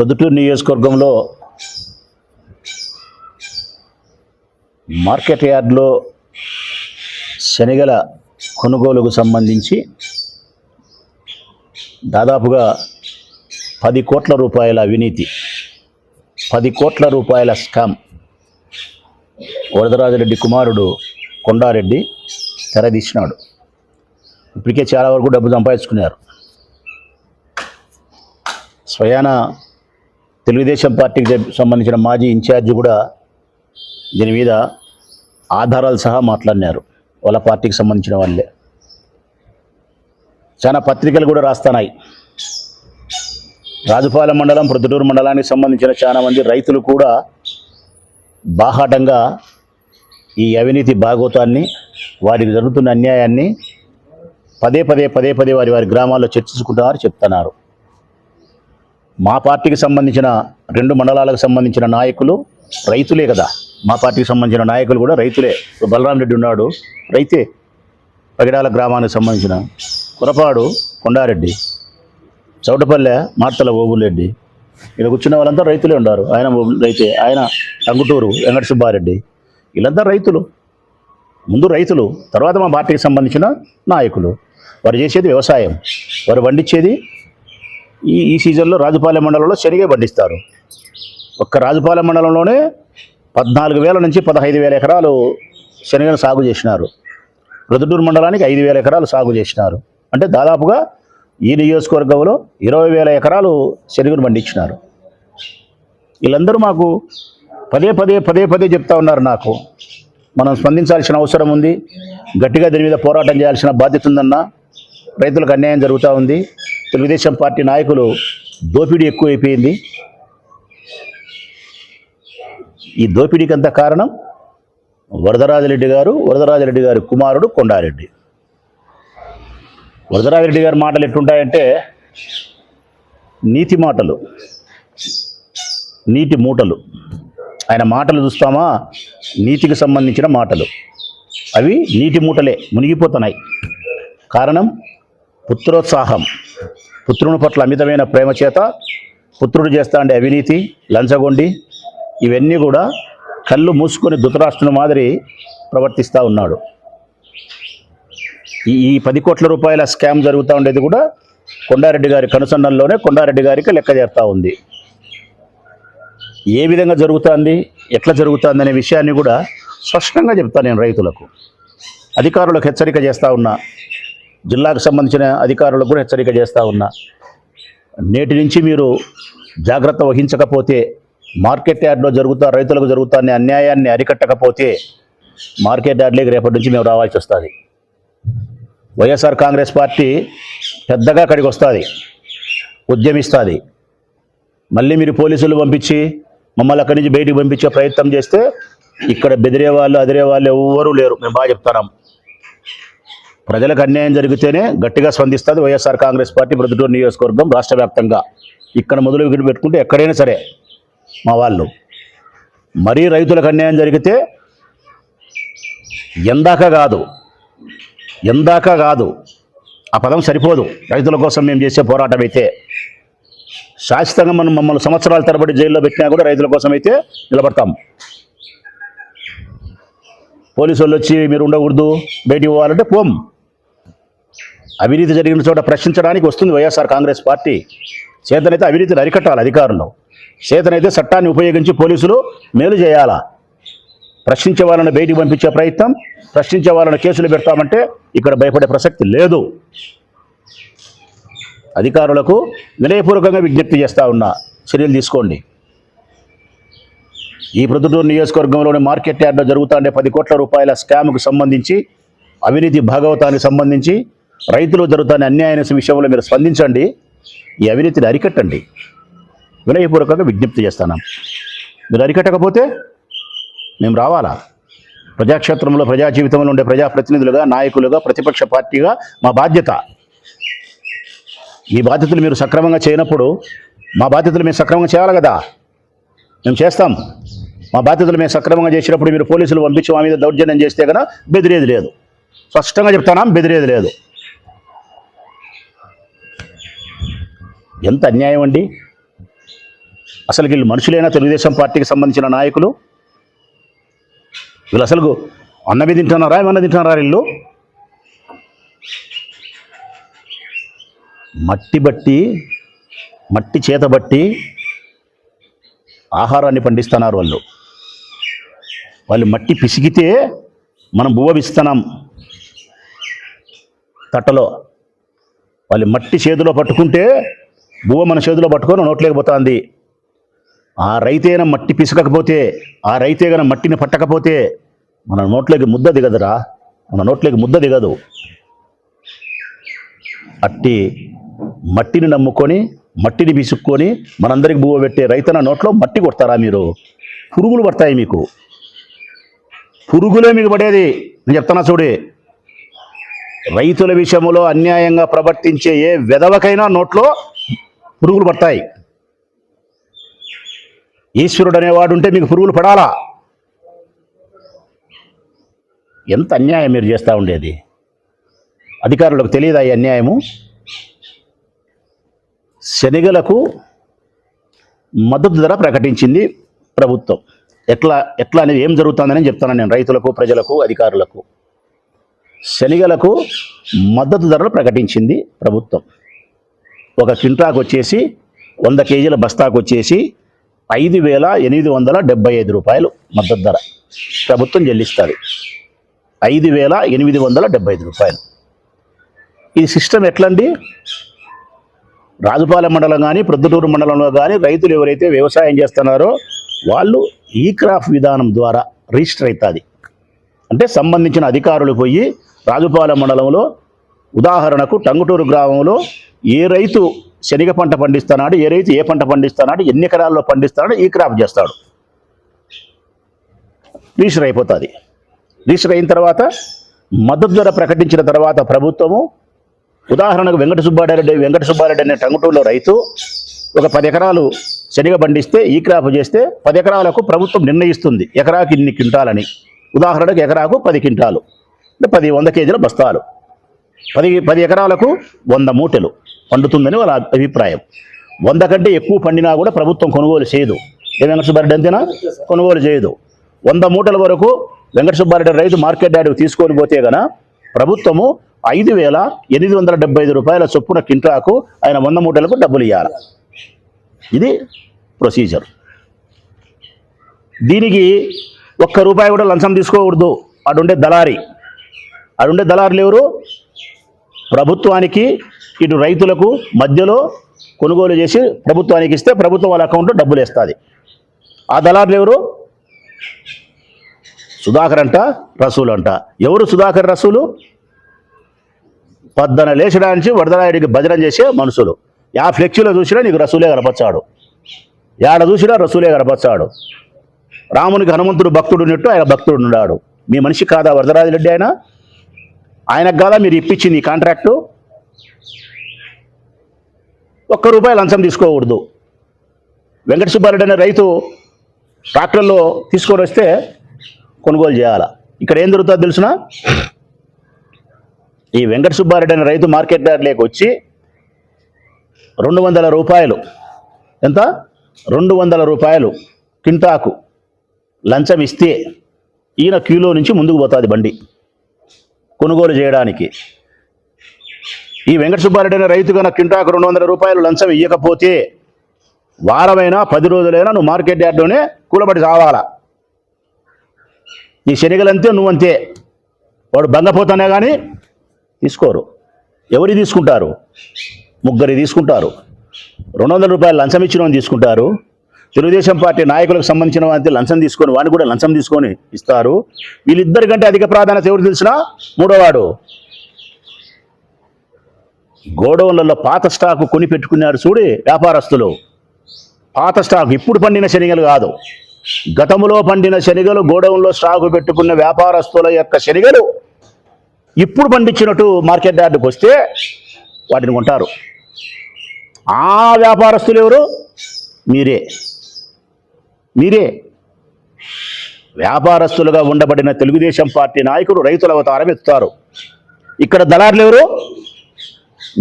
ప్రొద్దుటూరు నియోజకవర్గంలో మార్కెట్ యార్డ్లో శనగల కొనుగోలుకు సంబంధించి దాదాపుగా 10 కోట్ల రూపాయల అవినీతి, 10 కోట్ల రూపాయల స్కామ్ వరదరాజరెడ్డి కుమారుడు కొండారెడ్డి తెరదీసినాడు. ఇప్పటికే చాలా వరకు డబ్బు సంపాదించుకున్నారు. స్వయాన తెలుగుదేశం పార్టీకి సంబంధించిన మాజీ ఇన్ఛార్జి కూడా దీని మీద ఆధారాలు సహా మాట్లాడినారు. వాళ్ళ పార్టీకి సంబంధించిన వాళ్ళే. చాలా పత్రికలు కూడా రాస్తున్నాయి. రాజుపాలెం మండలం, ప్రొద్దుటూరు మండలానికి సంబంధించిన చాలా మంది రైతులు కూడా బాహాటంగా ఈ అవినీతి భాగోతాన్ని, వారికి జరుగుతున్న అన్యాయాన్ని పదే పదే వారి గ్రామాల్లో చర్చించుకుంటున్నారు, చెప్తున్నారు. మా పార్టీకి సంబంధించిన 2 మండలాలకు సంబంధించిన నాయకులు రైతులే కదా. మా పార్టీకి సంబంధించిన నాయకులు కూడా రైతులే. బలరాం రెడ్డి ఉన్నాడు, రైతే. పగిడాల గ్రామానికి సంబంధించిన కురపాడు కొండారెడ్డి, చౌటపల్లె మార్తల ఓబులరెడ్డి, ఇలా కూర్చున్న వాళ్ళంతా రైతులే ఉన్నారు. ఆయన రైతే. ఆయన టంగుటూరు వెంకట సుబ్బారెడ్డి, వీళ్ళంతా రైతులు. ముందు రైతులు, తర్వాత మా పార్టీకి సంబంధించిన నాయకులు. వారు చేసేది వ్యవసాయం. వారు పండించేది ఈ సీజన్లో రాజుపాలెం మండలంలో శనగే పండిస్తారు. ఒక్క రాజుపాలెం మండలంలోనే 14,000 నుంచి 15,000 ఎకరాలు శనగను సాగు చేసినారు. ప్రొద్దుటూరు మండలానికి 5,000 ఎకరాలు సాగు చేసినారు. అంటే దాదాపుగా ఈ నియోజకవర్గంలో 20,000 ఎకరాలు శనగను పండించినారు. వీళ్ళందరూ మాకు పదే చెప్తా ఉన్నారు. నాకు మనం స్పందించాల్సిన అవసరం ఉంది, గట్టిగా దీని మీద పోరాటం చేయాల్సిన బాధ్యత ఉందన్న. రైతులకు అన్యాయం జరుగుతూ ఉంది. తెలుగుదేశం పార్టీ నాయకులు దోపిడీ ఎక్కువైపోయింది. ఈ దోపిడీకి అంత కారణం వరదరాజరెడ్డి గారి కుమారుడు కొండారెడ్డి. వరదరాజరెడ్డి గారి మాటలు ఎట్లుంటాయంటే నీతి మాటలు, నీటి మూటలు. ఆయన మాటలు చూస్తామా, నీతికి సంబంధించిన మాటలు. అవి నీటి మూటలే, మునిగిపోతున్నాయి. కారణం పుత్రోత్సాహం, పుత్రుని పట్ల అమితమైన ప్రేమ చేత పుత్రుడు చేస్తా ఉండే అవినీతి, లంచగొండి, ఇవన్నీ కూడా కళ్ళు మూసుకొని ధృతరాష్ట్రుని మాదిరి ప్రవర్తిస్తూ ఉన్నాడు. ఈ 10 కోట్ల రూపాయల స్కామ్ జరుగుతూ ఉండేది కూడా కొండారెడ్డి గారి కనుసన్నల్లోనే కొండారెడ్డి గారికి లెక్క చేస్తూ ఉంది. ఏ విధంగా జరుగుతుంది, ఎట్లా జరుగుతుంది అనే విషయాన్ని కూడా స్పష్టంగా చెప్తాను నేను రైతులకు. అధికారులకు హెచ్చరిక చేస్తూ ఉన్నా, జిల్లాకు సంబంధించిన అధికారులకు కూడా హెచ్చరిక చేస్తూ ఉన్నా. నేటి నుంచి మీరు జాగ్రత్త వహించకపోతే, మార్కెట్ యార్డ్లో రైతులకు జరుగుతున్న అన్యాయాన్ని అరికట్టకపోతే మార్కెట్ యార్డ్లోకి రేపటి నుంచి మేము రావాల్సి వస్తుంది. వైఎస్ఆర్ కాంగ్రెస్ పార్టీ పెద్దగా అక్కడికి వస్తుంది, ఉద్యమిస్తుంది. మళ్ళీ మీరు పోలీసులు పంపించి మమ్మల్ని అక్కడి నుంచి బయటికి పంపించే ప్రయత్నం చేస్తే ఇక్కడ బెదిరే వాళ్ళు, అదిరే వాళ్ళు ఎవ్వరూ లేరు. మేము బాగా చెప్తున్నాం. ప్రజలకు అన్యాయం జరిగితేనే గట్టిగా స్పందిస్తుంది వైఎస్ఆర్ కాంగ్రెస్ పార్టీ ప్రొద్దుటూరు నియోజకవర్గం రాష్ట్ర వ్యాప్తంగా. ఇక్కడ మొదలు పెట్టుకుంటే ఎక్కడైనా సరే మా వాళ్ళు. మరీ రైతులకు అన్యాయం జరిగితే ఎందాక కాదు, ఆ పదం సరిపోదు. రైతుల కోసం మేము చేసే పోరాటం అయితే శాశ్వతంగా మమ్మల్ని సంవత్సరాల తరబడి జైల్లో పెట్టినా కూడా రైతుల కోసం అయితే నిలబడతాం. పోలీసు వాళ్ళు వచ్చి మీరు ఉండకూడదు, బయటికి పోవాలంటే పోం. అవినీతి జరిగిన చోట ప్రశ్నించడానికి వస్తుంది వైఎస్ఆర్ కాంగ్రెస్ పార్టీ. చేతనైతే అవినీతిని అరికట్టాలి అధికారులు, చేతనైతే చట్టాన్ని ఉపయోగించి పోలీసులు మేలు చేయాలా. ప్రశ్నించే వాళ్ళని బయటికి పంపించే ప్రయత్నం, ప్రశ్నించే వాళ్ళని కేసులు పెడతామంటే ఇక్కడ భయపడే ప్రసక్తి లేదు. అధికారులకు వినయపూర్వకంగా విజ్ఞప్తి చేస్తూ ఉన్నా, చర్యలు తీసుకోండి. ఈ ప్రొద్దుటూరు నియోజకవర్గంలోని మార్కెట్ యార్డ్లో జరుగుతుండే 10 కోట్ల రూపాయల స్కామ్కు సంబంధించి, అవినీతి భాగవతానికి సంబంధించి, రైతులు జరుగుతున్న అన్యాయ విషయంలో మీరు స్పందించండి. ఈ అవినీతిని అరికట్టండి. వినయపూర్వకంగా విజ్ఞప్తి చేస్తున్నాం. మీరు అరికట్టకపోతే మేము రావాలా? ప్రజాక్షేత్రంలో, ప్రజా జీవితంలో ఉండే ప్రజాప్రతినిధులుగా, నాయకులుగా, ప్రతిపక్ష పార్టీగా మా బాధ్యత. ఈ బాధ్యతలు మీరు సక్రమంగా చేయనప్పుడు మా బాధ్యతలు మేము సక్రమంగా చేయాలి కదా. మేము చేస్తాం. మా బాధ్యతలు మేము సక్రమంగా చేసినప్పుడు మీరు పోలీసులు పంపించి మా మీద దౌర్జన్యం చేస్తే కదా బెదిరేది లేదు. స్పష్టంగా చెప్తానా, బెదిరేది లేదు. ఎంత అన్యాయం అండి. అసలు వీళ్ళు మనుషులైనా తెలుగుదేశం పార్టీకి సంబంధించిన నాయకులు? వీళ్ళు అసలు అన్నవి తింటున్నారా, ఏమన్నా తింటున్నారా? వీళ్ళు మట్టి చేత బట్టి ఆహారాన్ని పండిస్తున్నారు. వాళ్ళు మట్టి పిసిగితే మనం బువ్వ విస్తున్నాం తట్టలో. వాళ్ళు మట్టి చేతిలో పట్టుకుంటే బువ్వ మన చేతిలో పట్టుకొని నోట్లేకపోతుంది. ఆ రైతేన మట్టి పిసకకపోతే, ఆ రైతే గన మట్టిని పట్టకపోతే మన నోట్లోకి ముద్ద దిగదురా, మన నోట్లోకి ముద్ద దిగదు. అట్టి మట్టిని నమ్ముకొని మట్టిని పిసుక్కొని మనందరికి బువ్వ పెట్టే రైతన నోట్లో మట్టి కొడతారా మీరు? పురుగులు పడతాయి మీకు, పురుగులే మీకు పడేది. నేను చెప్తున్నా చూడే, రైతుల విషయంలో అన్యాయంగా ప్రవర్తించే ఏ వెధవకైనా నోట్లో పురుగులు పడతాయి. ఈశ్వరుడు అనేవాడు ఉంటే మీకు పురుగులు పడాలా? ఎంత అన్యాయం మీరు చేస్తూ ఉండేది. అధికారులకు తెలియదా ఈ అన్యాయము? శనగలకు మద్దతు ధర ప్రకటించింది ప్రభుత్వం. ఎట్లా అనేది ఏం జరుగుతుందని చెప్తాను నేను రైతులకు, ప్రజలకు, అధికారులకు. శనగలకు మద్దతు ధరలు ప్రకటించింది ప్రభుత్వం. ఒక క్వింటాకు వచ్చేసి 100 కేజీల బస్తాకు వచ్చేసి 5,875 రూపాయలు మద్దతు ధర ప్రభుత్వం చెల్లిస్తుంది. 5,875 రూపాయలు. ఈ సిస్టమ్ ఎట్లండి? రాజుపాలెం మండలం కానీ ప్రొద్దుటూరు మండలంలో కానీ రైతులు ఎవరైతే వ్యవసాయం చేస్తున్నారో వాళ్ళు ఈ క్రాప్ విధానం ద్వారా రిజిస్టర్ అవుతుంది. అంటే సంబంధించిన అధికారులు పోయి రాజుపాలెం మండలంలో ఉదాహరణకు టంగుటూరు గ్రామంలో ఏ రైతు శనగ పంట పండిస్తున్నాడు, ఏ రైతు ఏ పంట పండిస్తున్నాడు, ఎన్ని ఎకరాల్లో పండిస్తున్నాడు, ఈ క్రాప్ చేస్తాడు, రిజిస్టర్ అయిపోతుంది. రిజిస్టర్ అయిన తర్వాత మద్దతు ధర ప్రకటించిన తర్వాత ప్రభుత్వము, ఉదాహరణకు వెంకట సుబ్బారెడ్డి అనే టంగుటూరులో రైతు ఒక 10 ఎకరాలు శనగ పండిస్తే ఈ క్రాప్ చేస్తే 10 ఎకరాలకు ప్రభుత్వం నిర్ణయిస్తుంది ఎకరాకి ఇన్ని క్వింటాలని. ఉదాహరణకు ఎకరాకు 10 క్వింటాలు అంటే 100 కేజీల బస్తాలు, 10 ఎకరాలకు 100 మూటలు పండుతుందని వాళ్ళ అభిప్రాయం. 100 కంటే ఎక్కువ పండినా కూడా ప్రభుత్వం కొనుగోలు చేయదు. ఏ వెంకట సుబ్బారెడ్డి అంతేనా? కొనుగోలు చేయదు. 100 మూటల వరకు వెంకట సుబ్బారెడ్డి రైతు మార్కెట్ యార్డుకు తీసుకొని పోతే గన ప్రభుత్వము 5,875 రూపాయల చొప్పున క్వింటాకు ఆయన 100 మూటలకు డబ్బులు ఇవ్వాలి. ఇది ప్రొసీజర్. దీనికి ₹1 కూడా లంచం తీసుకోకూడదు. అడుండే దళారులు ఎవరు? ప్రభుత్వానికి ఇటు రైతులకు మధ్యలో కొనుగోలు చేసి ప్రభుత్వానికి ఇస్తే ప్రభుత్వం వాళ్ళ అకౌంట్లో డబ్బులు వేస్తుంది. ఆ దళారులు ఎవరు? సుధాకర్ అంట, రసూలు అంట. ఎవరు సుధాకర్, రసూలు? పొద్దున లేచడానికి వరదరాయుడికి భజన చేసే మనుషులు. యా ఫ్లెక్సీలో చూసినా నీకు రసూలే కనపచ్చాడు, యాడ చూసినా రసూలే కనపచ్చాడు. రామునికి హనుమంతుడు భక్తుడు ఉన్నట్టు ఆయన భక్తుడు ఉన్నాడు. మీ మనిషి కాదా వరదరాజు రెడ్డి? ఆయనకు కాదా మీరు ఇప్పించింది ఈ కాంట్రాక్టు? ₹1 లంచం తీసుకోకూడదు. వెంకట సుబ్బారెడ్డి అనే రైతు ట్రాక్టర్లో తీసుకొని వస్తే కొనుగోలు చేయాలా. ఇక్కడ ఏం జరుగుతుందో తెలుసునా? ఈ వెంకట సుబ్బారెడ్డి అనే రైతు మార్కెట్ యార్డ్లోకి వచ్చి ₹200 ఎంత? ₹200 క్వింటాకు లంచం ఇస్తే ఈయన క్యూలో నుంచి ముందుకు పోతుంది బండి కొనుగోలు చేయడానికి. ఈ వెంకట సుబ్బారెడ్డి అనే రైతు కన్నా క్వింటాకు ₹200 లంచం ఇవ్వకపోతే వారమైనా 10 రోజులైనా నువ్వు మార్కెట్ యార్డ్లోనే కూలబడి చావాలా. ఈ శనగలంతే నువ్వంతే. వాడు బంగపోతానే కానీ తీసుకోరు. ఎవరు తీసుకుంటారు? 3 తీసుకుంటారు. ₹200 లంచం ఇచ్చిన వాడిని తీసుకుంటారు. తెలుగుదేశం పార్టీ నాయకులకు సంబంధించిన వాడిని లంచం తీసుకొని వాడిని కూడా లంచం తీసుకొని ఇస్తారు. వీళ్ళిద్దరికంటే అధిక ప్రాధాన్యత ఎవరు తెలిసినా? 3వాడు. గోడౌన్లలో పాత స్టాకు కొని పెట్టుకున్నారు చూడు వ్యాపారస్తులు. పాత స్టాక్, ఇప్పుడు పండిన శనగలు కాదు, గతంలో పండిన శనగలు గోడౌన్లో స్టాకు పెట్టుకున్న వ్యాపారస్తుల యొక్క శనగలు ఇప్పుడు పండించినట్టు మార్కెట్ యార్డుకు వస్తే వాటిని కొంటారు. ఆ వ్యాపారస్తులు ఎవరు? మీరే. వ్యాపారస్తులుగా ఉండబడిన తెలుగుదేశం పార్టీ నాయకులు రైతుల అవతారం ఎత్తుతారు. ఇక్కడ దళారులు ఎవరు?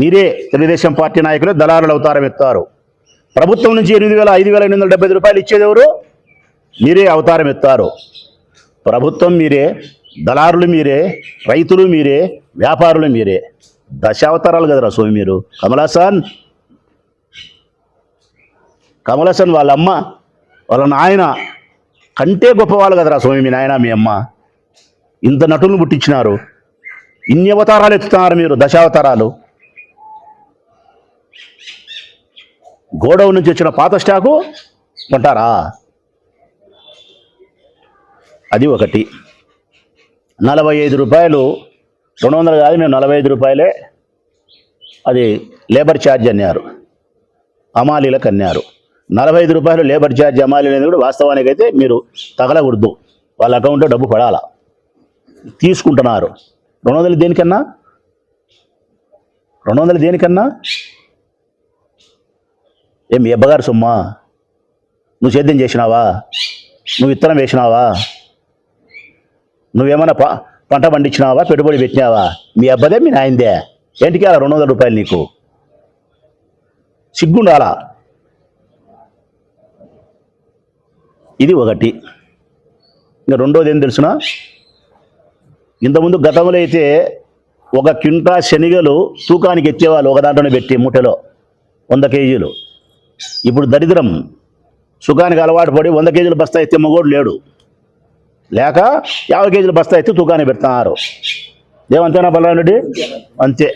మీరే. తెలుగుదేశం పార్టీ నాయకులు దళారుల అవతారం ఎత్తారు. ప్రభుత్వం నుంచి 8,000 రూపాయలు ఇచ్చేది ఎవరు? మీరే అవతారం ఎత్తారు. ప్రభుత్వం మీరే, దళారులు మీరే, రైతులు మీరే, వ్యాపారులు మీరే. దశావతారాలు కదరా స్వామి మీరు. కమలాసన్ వాళ్ళ అమ్మ వాళ్ళ నాయన కంటే గొప్పవాళ్ళు కదరా స్వామి మీ నాయన మీ అమ్మ. ఇంత నటులను పుట్టించినారు, ఇన్ని అవతారాలు ఎత్తుతున్నారు మీరు, దశావతారాలు. గోడౌన్ నుంచి వచ్చిన పాత స్టాకు కొంటారా? అది ఒకటి. 45 రూపాయలు, 200 కాదు, మేము 45 రూపాయలే అది లేబర్ ఛార్జ్ అన్నారు, అమాలీలకు అన్నారు. 45 రూపాయలు లేబర్ ఛార్జ్ అమాలీ అనేది కూడా వాస్తవానికి అయితే మీరు తగలకూడదు, వాళ్ళ అకౌంట్లో డబ్బు పడాలా. తీసుకుంటున్నారు. 200 దేనికన్నా? 200 దేనికన్నా? ఏం మీ అబ్బగారు సొమ్మా? నువ్వు సేద్యం చేసినావా? నువ్వు విత్తనం వేసినావా? నువ్వేమన్నా పంట పండించినావా? పెట్టుబడి పెట్టినావా? మీ అబ్బదే మీ నాయందే. ఏంటికి అలా 200 రూపాయలు? నీకు సిగ్గుండాలా? ఇది ఒకటి. ఇంకా రెండోది ఏం తెలుసునా? ఇంతకుముందు గతంలో అయితే 1 క్వింటా శనగలు తూకానికి ఎత్తేవాళ్ళు, ఒక దాంట్లోనే పెట్టి మూటలో 100 కేజీలు. ఇప్పుడు దరిద్రం, సుఖానికి అలవాటు పడి 100 కేజీలు బస్తా ఎత్తే మగోడు లేడు, లేక 50 కేజీలు బస్తా ఎత్తి తూకాన్ని పెడుతున్నారు. ఏమంతేనా బలరారెడ్డి? అంతే.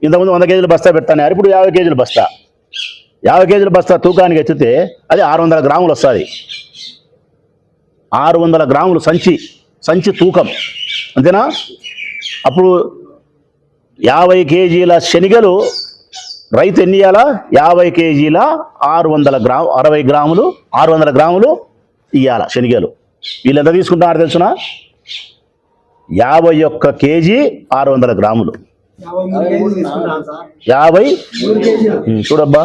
ఇంతకుముందు 100 కేజీలు బస్తా పెడతాన్నారు, ఇప్పుడు 50 కేజీలు బస్తా. 50 కేజీల బస్తా తూకానికి ఎత్తితే అది 600 గ్రాములు వస్తుంది. 600 గ్రాములు సంచి తూకం, అంతేనా? అప్పుడు 50 కేజీల శనగలు రైతు ఎన్ని ఇయ్యాలా? 50 కేజీల 60 గ్రాములు 600 గ్రాములు ఇయ్యాల శనగలు. వీళ్ళు ఎంత తీసుకుంటున్నారు తెలుసునా? 51 కేజీ 600 గ్రాములు. 50 చూడబ్బా,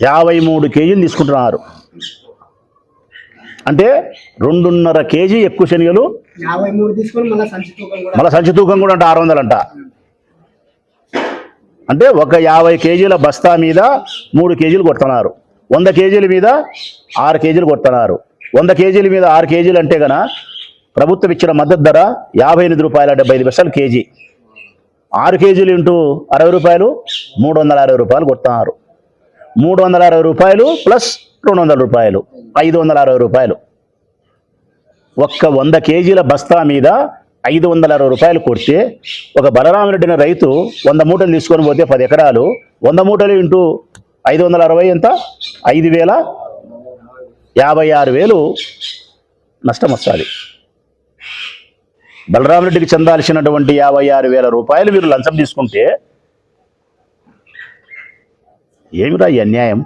53 కేజీలు తీసుకుంటున్నారు. అంటే 2.5 కేజీ ఎక్కువ శనగలు. మళ్ళీ సంచి తూకం కూడా అంట 600 అంట. అంటే ఒక 50 కేజీల బస్తా మీద 3 కేజీలు కొడుతున్నారు. 100 కేజీల మీద 6 కేజీలు కొడుతున్నారు. 100 కేజీల మీద 6 కేజీలు అంటే కనుక ప్రభుత్వం ఇచ్చిన మద్దతు ధర 58 రూపాయల 75 పైసలు కేజీ. 6 కేజీలు ఇంటూ 60 రూపాయలు, 360 రూపాయలు కొడుతున్నారు. 360 రూపాయలు ప్లస్ 200 రూపాయలు, 560 రూపాయలు. ఒక్క 100 కేజీల బస్తా మీద 560 రూపాయలు కొడితే ఒక బలరామరెడ్డి అనే రైతు 100 మూటలు తీసుకొని పోతే 10 ఎకరాలు, 100 మూటలు ఇంటూ 560 ఎంత? 5,056,000 నష్టం వస్తుంది. బలరామరెడ్డికి చెందాల్సినటువంటి 56,000 రూపాయలు మీరు లంచం తీసుకుంటే ఏమిరా ఈ అన్యాయం?